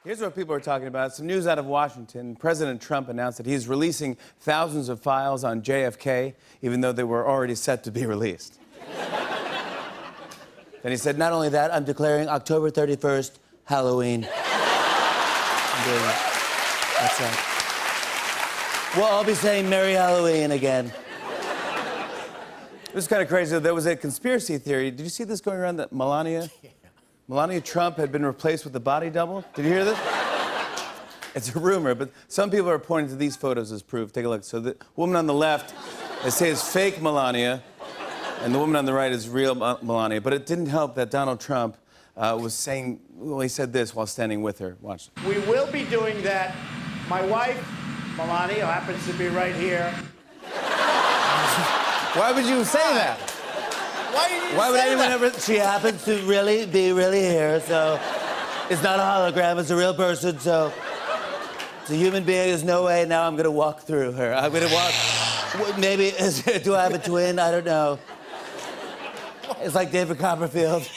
Here's what people are talking about. Some news out of Washington. President Trump announced that he's releasing thousands of files on JFK, even though they were already set to be released. Then he said, not only that, I'm declaring October 31st Halloween. That's right. Well, I'll be saying Merry Halloween again. This is kind of crazy. There was a conspiracy theory. Did you see this going around that Melania Trump had been replaced with a body double? Did you hear this? It's a rumor, but some people are pointing to these photos as proof. Take a look. So the woman on the left, they say is fake Melania, and the woman on the right is real Melania. But it didn't help that Donald Trump was saying, well, he said this while standing with her. Watch. We will be doing that. My wife, Melania, who happens to be right here. Why would you say that? Why would anyone ever? She happens to really be here, so it's not a hologram, it's a real person, so it's a human being. There's no way now I'm gonna walk through her. I'm gonna walk. Maybe, do I have a twin? I don't know. It's like David Copperfield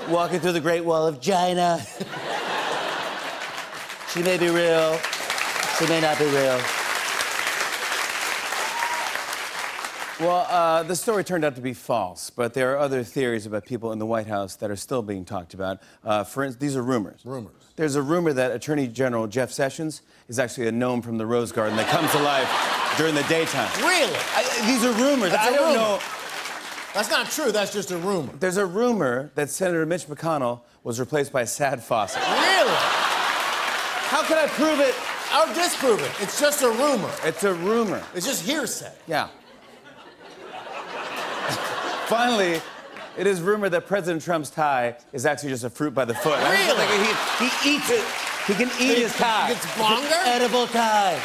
walking through the Great Wall of China. She may be real, she may not be real. Well, the story turned out to be false, but there are other theories about people in the White House that are still being talked about. For instance, these are rumors. There's a rumor that Attorney General Jeff Sessions is actually a gnome from the Rose Garden that comes to life during the daytime. Really? These are rumors. I don't know. That's not true. That's just a rumor. There's a rumor that Senator Mitch McConnell was replaced by Sad Fawcett. Really? How can I prove it? I'll disprove it. It's just a rumor. It's a rumor. It's just hearsay. Yeah. Finally, it is rumored that President Trump's tie is actually just a fruit by the foot. Really? Like he eats it. He can eat his tie. It's longer? Edible tie.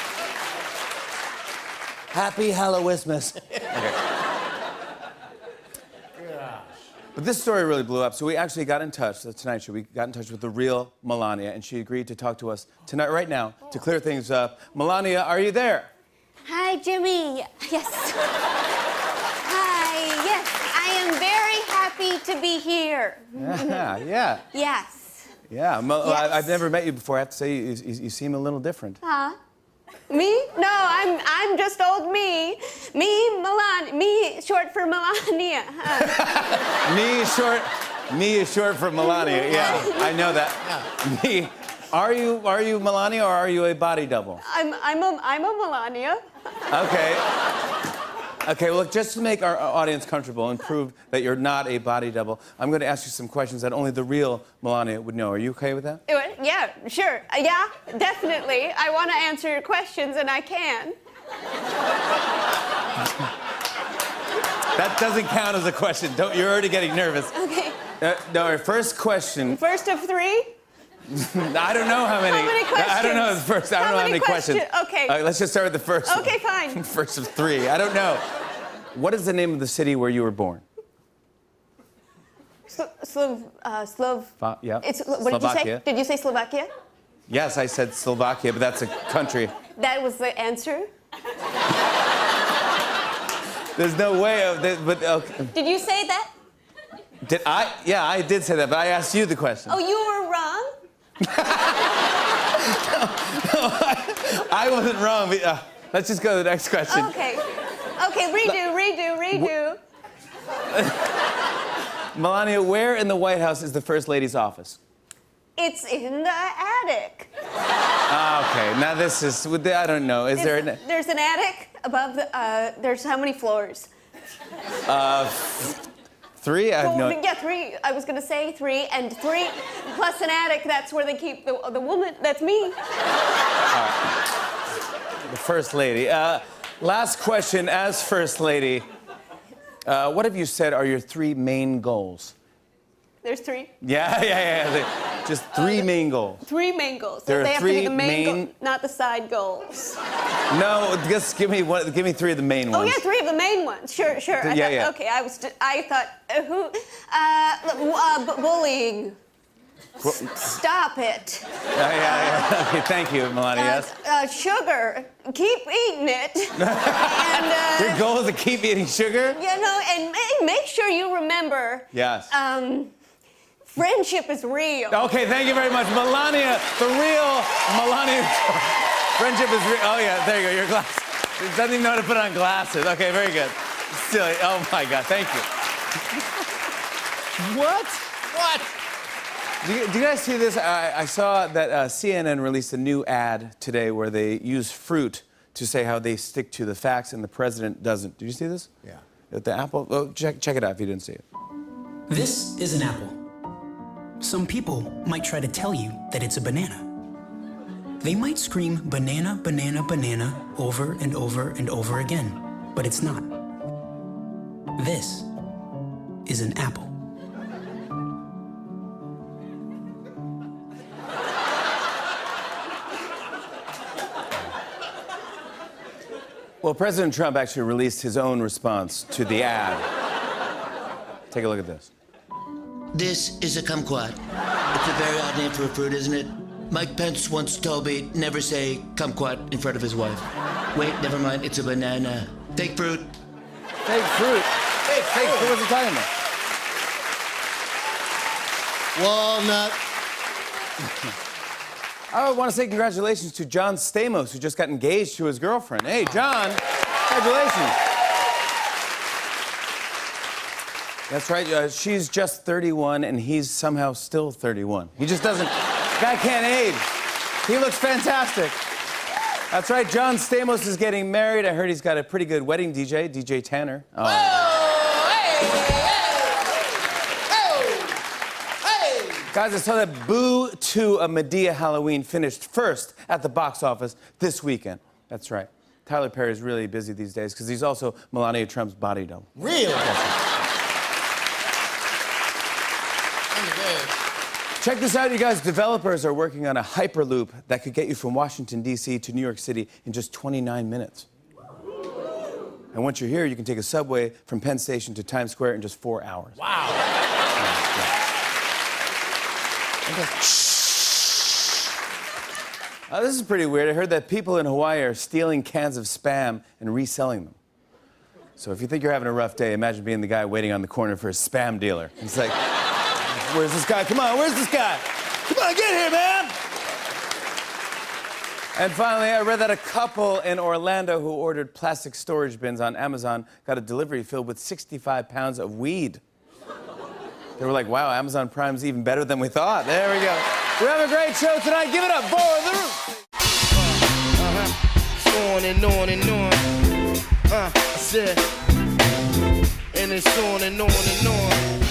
Happy Hallowismas. Okay. But this story really blew up, so we actually got in touch, the Tonight Show, we got in touch with the real Melania, and she agreed to talk to us tonight, right now, to clear things up. Melania, are you there? Hi, Jimmy. Yes. Hi, yes. I am very happy to be here. Yeah. Yes. Yeah. Yes. I've never met you before. I have to say, you seem a little different. Huh? Me? No, I'm just old me. Me, short for Melania. Me is short for Melania. Yeah, I know that. Yeah. Me. Are you Melania or are you a body double? I'm a Melania. Okay. Okay, well, just to make our audience comfortable and prove that you're not a body double, I'm going to ask you some questions that only the real Melania would know. Are you okay with that? Yeah, sure. Yeah, definitely. I want to answer your questions, and I can. That doesn't count as a question. You're already getting nervous. Okay. No, our first question. First of three? I don't know how many. How many questions? I don't know the first. I don't know how many questions. Okay. Let's just start with the first one. Okay, fine. First of three. I don't know. What is the name of the city where you were born? Yeah. Yeah. What did you say? Did you say Slovakia? Yes, I said Slovakia, but that's a country. That was the answer? There's no way of this, but okay. Did you say that? Did I? Yeah, I did say that, but I asked you the question. Oh, you were wrong? I wasn't wrong. But, let's just go to the next question. Okay. Okay, redo. Melania, where in the White House is the First Lady's office? It's in the attic. Okay, now this is, I don't know. There's an attic above the, there's how many floors? Three? I have no... Yeah, three. I was gonna say three, and three plus an attic, that's where they keep the woman. That's me. The First Lady. Last question, as First Lady, what have you said are your three main goals? There's three? Yeah. Just three main goals. Three main goals. There are they have three to be the main goals, main... not the side goals. No, just give me three of the main ones. Oh yeah, three of the main ones. Sure. Yeah. Okay, I thought bullying. Stop it. Yeah. Okay, thank you, Melania. Yes. Sugar. Keep eating it. And, your goal is to keep eating sugar? You know, and make sure you remember. Yes. Friendship is real. Okay, thank you very much. Melania, the real Melania. Friendship is real. Oh, yeah, there you go, your glasses. Doesn't even know how to put on glasses. Okay, very good. Silly. Oh, my God, thank you. What? What? Do you guys see this? I saw that CNN released a new ad today where they use fruit to say how they stick to the facts and the president doesn't. Did you see this? Yeah. With the apple? Oh, check it out if you didn't see it. This is an apple. Some people might try to tell you that it's a banana. They might scream banana, banana, banana over and over and over again, but it's not. This is an apple. Well, President Trump actually released his own response to the ad. Take a look at this. This is a kumquat. It's a very odd name for a fruit, isn't it? Mike Pence once told me never say kumquat in front of his wife. Wait, never mind, it's a banana. Fake fruit. Fake fruit. Fake fruit. What's he talking about? Walnut. I want to say congratulations to John Stamos, who just got engaged to his girlfriend. Hey, John, congratulations. That's right. She's just 31, and he's somehow still 31. He just doesn't. Guy can't age. He looks fantastic. That's right. John Stamos is getting married. I heard he's got a pretty good wedding DJ, DJ Tanner. Oh. Guys, I saw that Boo 2, A Medea Halloween, finished first at the box office this weekend. That's right. Tyler Perry is really busy these days because he's also Melania Trump's body double. Really? Check this out, you guys. Developers are working on a Hyperloop that could get you from Washington, D.C. to New York City in just 29 minutes. And once you're here, you can take a subway from Penn Station to Times Square in just 4 hours. Wow. This is pretty weird. I heard that people in Hawaii are stealing cans of Spam and reselling them. So if you think you're having a rough day, imagine being the guy waiting on the corner for a Spam dealer. It's like, where's this guy? Come on, where's this guy? Come on, get here, man! And finally, I read that a couple in Orlando who ordered plastic storage bins on Amazon got a delivery filled with 65 pounds of weed. They were like, wow, Amazon Prime's even better than we thought. There we go. We're having a great show tonight. Give it up for The Roots. On and on and on. I said, and it's on and on and on.